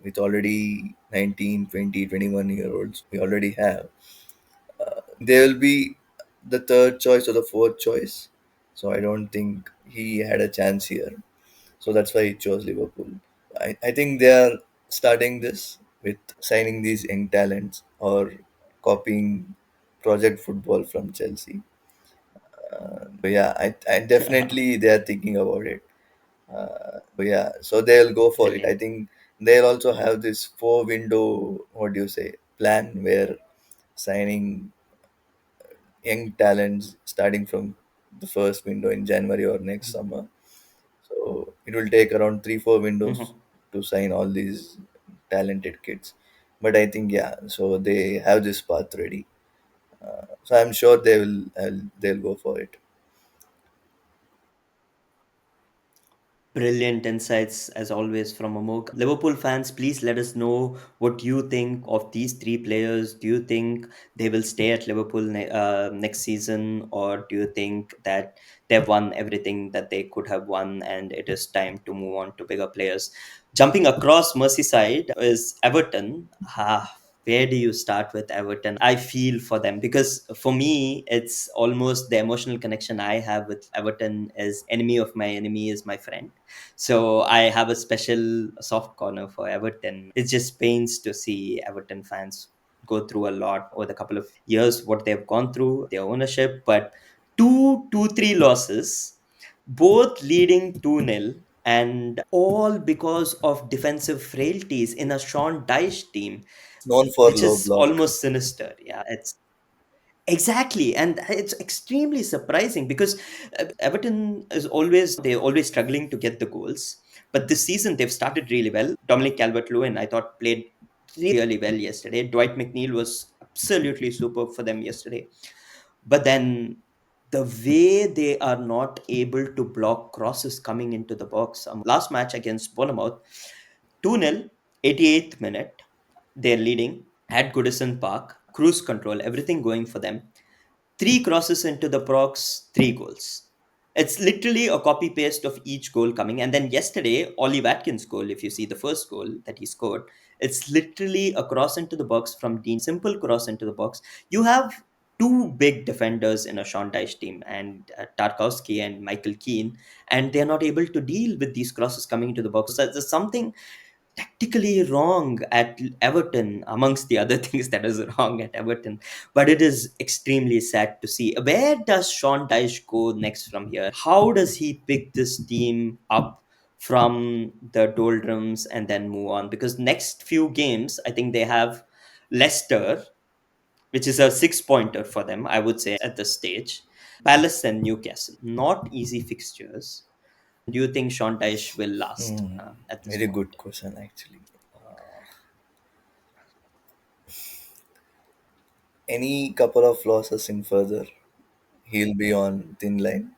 with already 19, 20, 21-year-olds we already have. They will be the third choice or the fourth choice. So I don't think he had a chance here. So that's why he chose Liverpool. I think they are starting this with signing these young talents or copying project football from Chelsea. So yeah, I definitely they are thinking about it. So yeah, so they'll go for it. I Brilliant. think they'll also have this four window, what do you say, plan where signing young talents starting from the first window in January or next summer. So it will take around 3 4 windows Mhm. to sign all these talented kids. But I think yeah, so they have this path ready. So I'm sure they'll go for it. Brilliant insights as always from Amok. Liverpool fans, please let us know what you think of these three players. Do you think they will stay at Liverpool next season, or do you think that they've won everything that they could have won and it is time to move on to bigger players? Jumping across Merseyside is Everton. Where do you start with Everton? I feel for them because for me, it's almost the emotional connection I have with Everton is enemy of my enemy is my friend. So I have a special soft corner for Everton. It just pains to see Everton fans go through a lot over the couple of years, what they've gone through, their ownership, but three losses, both leading 2-0, and all because of defensive frailties in a Sean Dyche team, Known for which low is block. almost sinister. Yeah, it's exactly, and it's extremely surprising because Everton is always struggling to get the goals, but this season they've started really well. Dominic Calvert-Lewin, I thought, played really well yesterday. Dwight McNeil was absolutely superb for them yesterday. But then the way they are not able to block crosses coming into the box. Last match against Bournemouth, 2-0, 88th minute, they're leading at Goodison Park, cruise control, everything going for them. Three crosses into the prox, three goals. It's literally a copy paste of each goal coming. And then yesterday, Ollie Watkins' goal, if you see the first goal that he scored, it's literally a cross into the box from Dean, simple cross into the box. You have two big defenders in a Sean Dyche team, and Tarkowski and Michael Keane, and they're not able to deal with these crosses coming into the box. So there's something tactically wrong at Everton, amongst the other things that is wrong at Everton. But it is extremely sad to see. Where does Sean Dyche go next from here? How does he pick this team up from the doldrums and then move on? Because next few games, I think they have Leicester, which is a six-pointer for them, I would say, at this stage. Palace and Newcastle, not easy fixtures. Do you think Sean Dyche will last at this Very point? good question actually. Any couple of losses in further, he'll be on thin line.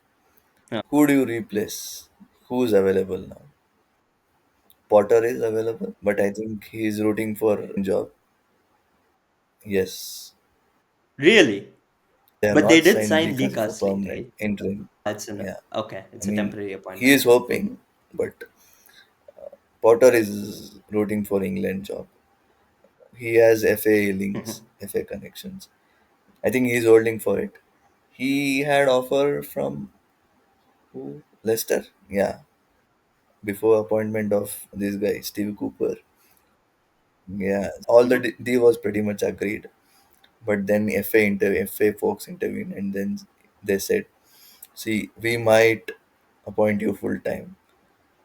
Yeah. Who do you replace? Who's available now? Potter is available, but I think he's rooting for job Yes, Really? they are But they not did signed sign Lee Newcastle for Carsley, permanent right? interim. It's an Yeah, okay. I It's a mean, temporary he is appointment. hoping, but Potter is rooting for England job. He has FA links, Mhm. FA connections. I think he's holding for it. He had offer from who? Leicester. Yeah, before appointment of this guy Steve Cooper. Yeah, all the Mhm. deal was pretty much agreed. But then FA folks intervened, and then they said, "See, we might appoint you full time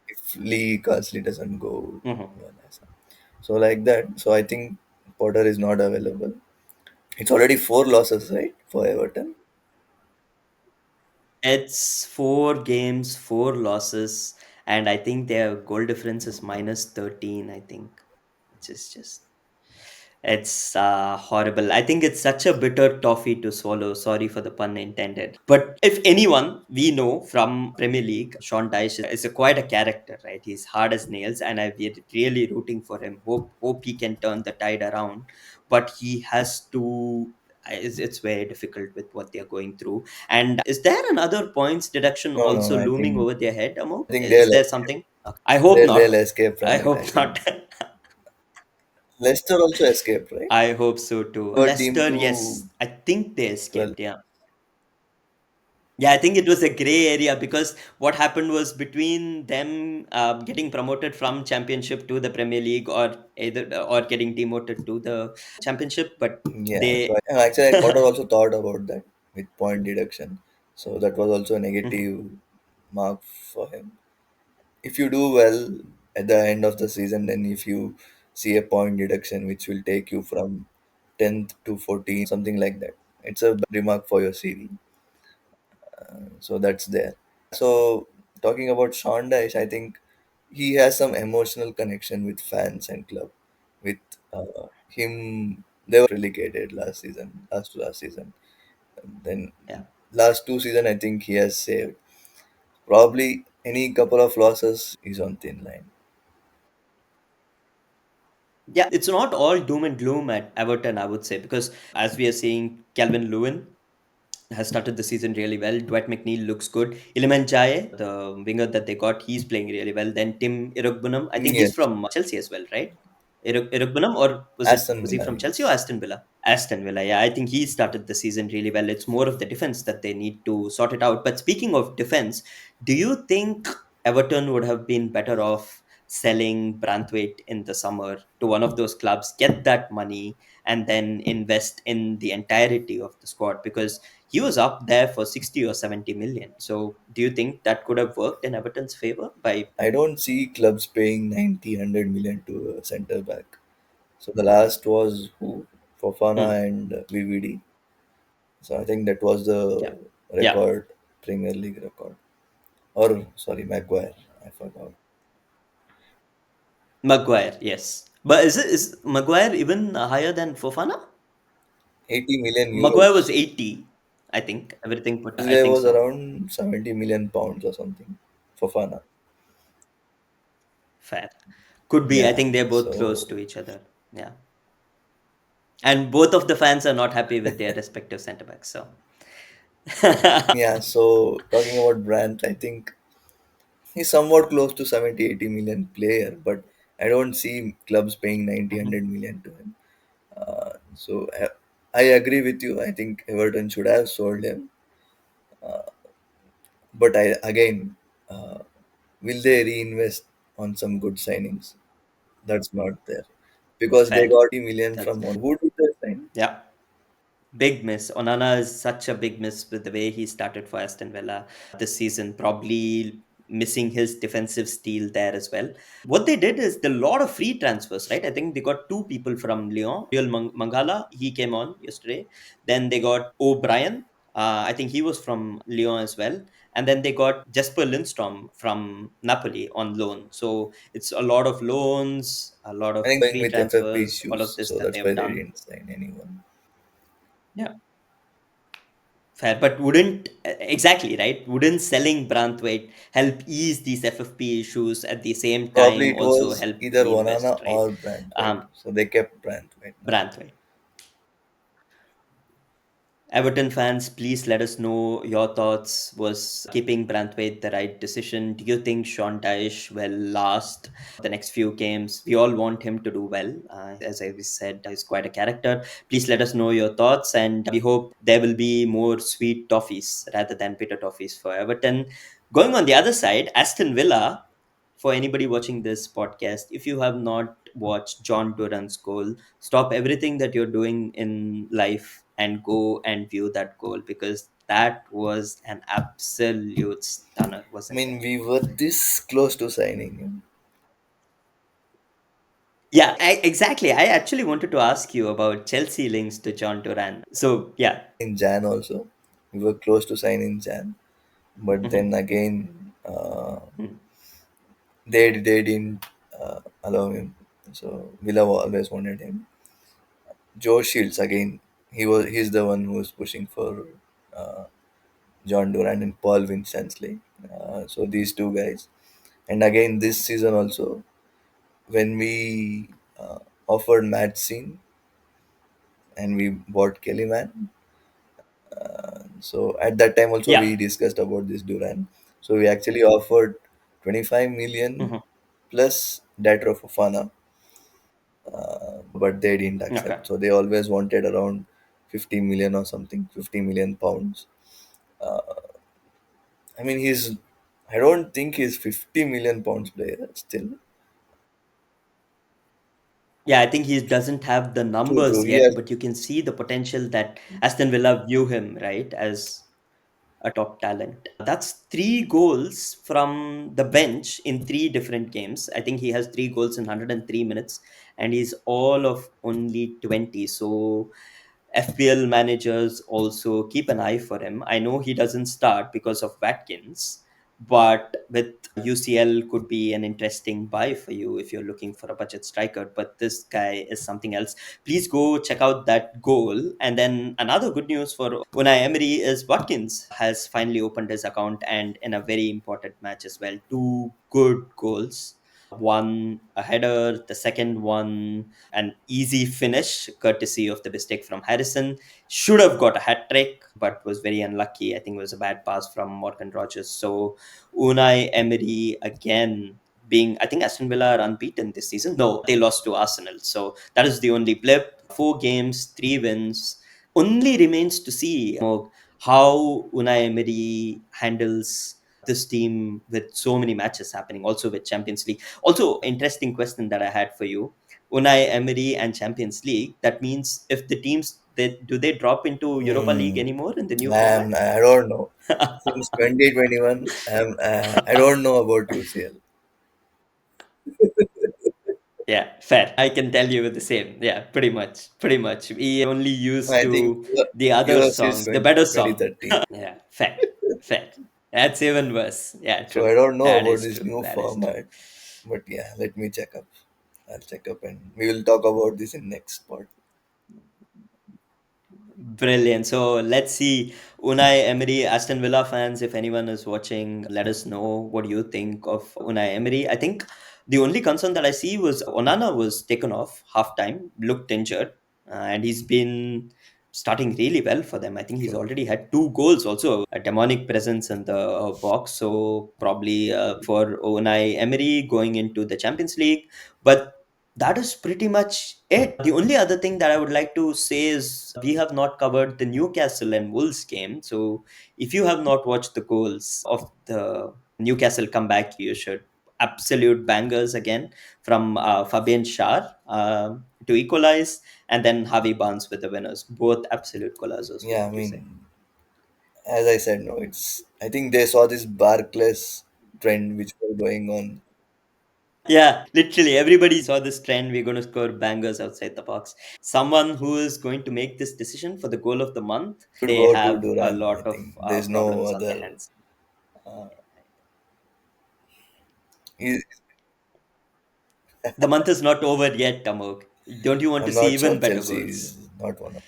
if Lee Carsley doesn't go Mhm. well." So like that. So I think Potter is not available. It's already four losses, right, for Everton. It's 4 games, 4 losses, and I think their goal difference is -13. I think, which is just it's horrible. I think it's such a bitter toffee to swallow. Sorry for the pun intended. But if anyone we know from Premier League, Sean Dyche is quite a character, right? He's hard as nails, and we're really rooting for him. Hope he can turn the tide around. But he has to. It's very difficult with what they're going through. And is there another points deduction No, no, also looming over their head, Amok? I think Is there something? I hope they'll not. escape I from it. I hope think not. Leicester also escaped, right? I hope so too. Third team Leicester, to yes. I think they 12. escaped. Yeah. Yeah, I think it was a gray area because what happened was between them getting promoted from Championship to the Premier League or getting demoted to the Championship, but Yeah, they. so actually, Potter also thought about that with point deduction. So that was also a Mhm, negative mark for him. If you do well at the end of the season, then if you see a point deduction which will take you from 10th to 14th, something like that, it's a bad remark for your CV. So that's there. So talking about Sean Dyche, I think he has some emotional connection with fans and club. With him, they were relegated last to last season. Then yeah. last two season, I think he has saved. Probably any couple of losses is on thin line. Yeah, it's not all doom and gloom at Everton, I would say, because as we are seeing, Calvin Lewin has started the season really well. Dwight McNeil looks good. Iliman Jaye, the winger that they got, he's playing really well. Then Tim Irogbunam, I think he's Yes, from Chelsea as well, right? Irogbunam, or Aston was he Villa, from he Chelsea or is. Aston Villa? Aston Villa, yeah. I think he started the season really well. It's more of the defense that they need to sort it out. But speaking of defense, do you think Everton would have been better off selling Branthwaite in the summer to one of those clubs, get that money, and then invest in the entirety of the squad? Because he was up there for 60 or 70 million. So do you think that could have worked in Everton's favor by. I don't see clubs paying 90, 100 million to a centre back. So the last was who? Hmm, Fofana and VVD. So I think that was yeah. the Yeah. record, Premier League record. Or sorry, Maguire. I forgot. Maguire, yes. But is Maguire even higher than Fofana? 80 million Maguire euros. was 80, I think. Everything put, This I guy think was so. around 70 million pounds or something. Fofana. Fair. Could be. I Yeah. think they're both close So to each other. Yeah. And both of the fans are not happy with their respective centre backs. So yeah. So talking about Brandt, I think he's somewhat close to 70, 80 million player, but I don't see clubs paying 90, Mhm. 100 million to him. So I agree with you. I think Everton should have sold him. But I again, uh, will they reinvest on some good signings? That's not there because they Fair. got 80 million That's from who did they sign? yeah. Big miss. Onana is such a big miss with the way he started for Aston Villa this season, probably missing his defensive steel there as well. What they did is the lot of free transfers, right? I think they got two people from Lyon. Real Mangala, he came on yesterday. Then they got O'Brien. I think he was from Lyon as well. And then they got Jesper Lindstrom from Napoli on loan. So it's a lot of loans, a lot I of think going free with FFP transfers, all of issues, this so that that's they why have they done. didn't sign anyone. Yeah. Fair, but wouldn't exactly right? Wouldn't selling Branthwaite help ease these FFP issues at the same Probably time? it Also was help either reinvest, Onana right? or Brandt, right? So they kept Brandt, right? Not Branthwaite. Everton fans, please let us know your thoughts. Was keeping Branthwaite the right decision? Do you think Sean Dyche will last the next few games? We all want him to do well. As I said, he's quite a character. Please let us know your thoughts, and we hope there will be more sweet toffees rather than bitter toffees for Everton. Going on the other side, Aston Villa, for anybody watching this podcast, if you have not watched John Duran's goal, stop everything that you're doing in life and go and view that goal, because that was an absolute stunner, I wasn't mean, it? we were this close to signing him Yeah, exactly. I actually wanted to ask you about Chelsea links to John Duran. So, yeah. in Jan also. We were close to sign in Jan, but then Mhm. again, Mhm. they didn't allow him. So Villa always wanted him. Joe Shields again. He's the one who was pushing for uh, John Duran and Paul Vincensley. So these two guys. And again this season also, when we offered Matt Scene and we bought Kellyman. So at that time also Yeah. we discussed about this Duran. So we actually offered 25 million Mhm. plus Datro Fofana, but they didn't Okay. accept. So they always wanted around 50 million or something, 50 million pounds. I mean, I don't think he's 50 million pounds player still. Yeah, I think he doesn't have the True, true. numbers He yet, has, but you can see the potential that Aston Villa view him, right, as a top talent. That's three goals from the bench in three different games. I think he has three goals in 103 minutes, and he's all of only 20. So FPL managers also keep an eye for him. I know he doesn't start because of Watkins, but with UCL could be an interesting buy for you if you're looking for a budget striker. But this guy is something else. Please go check out that goal. And then another good news for Unai Emery is Watkins has finally opened his account, and in a very important match as well. Two good goals. One a header, the second one an easy finish courtesy of the mistake from Harrison. Should have got a hat trick, but was very unlucky. I think it was a bad pass from Morgan Rogers. So Unai Emery again being, I think Aston Villa are unbeaten this season. No, they lost to Arsenal. So that is the only blip. Four games, three wins. Only remains to see how Unai Emery handles this team with so many matches happening, also with Champions League. Also, interesting question that I had for you. Unai Emery and Champions League. That means if the teams do they drop into Europa League hmm, anymore in the new format? I don't know. Since 2021, I don't know about UCL. Yeah, fair. I can tell you the same. Yeah, pretty much. Pretty much. We only used I think to the other yours is songs, the better song. 2013. Yeah, fair. Fair. That's even worse. Yeah, So true. I don't know That about is this true. new That is true. format. But yeah, let me check up. I'll check up and we will talk about this in next part. Brilliant. So let's see. Unai Emery, Aston Villa fans, if anyone is watching, let us know what you think of Unai Emery. I think the only concern that I see was Onana was taken off halftime, looked injured, and he's been starting really well for them. I think he's True. already had two goals, also a demonic presence in the box. So probably for Unai Emery going into the Champions League. But that is pretty much it. The only other thing that I would like to say is we have not covered the Newcastle and Wolves game. So if you have not watched the goals of the Newcastle comeback, you should. Absolute bangers again from Fabian Schär to equalize, and then Javi Barnes with the winners. Both absolute golazos, we Yeah, I have to say. mean, as I said, no, it's. I think they saw this Barclays trend which was going on. Yeah, literally everybody saw this trend. We're going to score bangers outside the box. Someone who is going to make this decision for the goal of the month, Should they go to have a Duran. I lot of think there's no problems on their other. hands. He, The month is not over yet, Amok. Don't you want to I'm see not sure even better Chelsea goals? is not one of.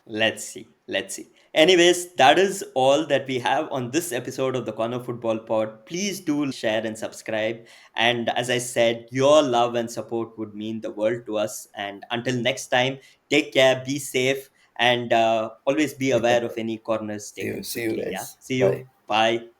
Let's see. Let's see. Anyways, that is all that we have on this episode of the Corner Football Pod. Please do share and subscribe. And as I said, your love and support would mean the world to us. And until next time, take care, be safe, and always be aware of any corners See you. taken See you quickly. Yeah. guys. See you. Bye. Bye.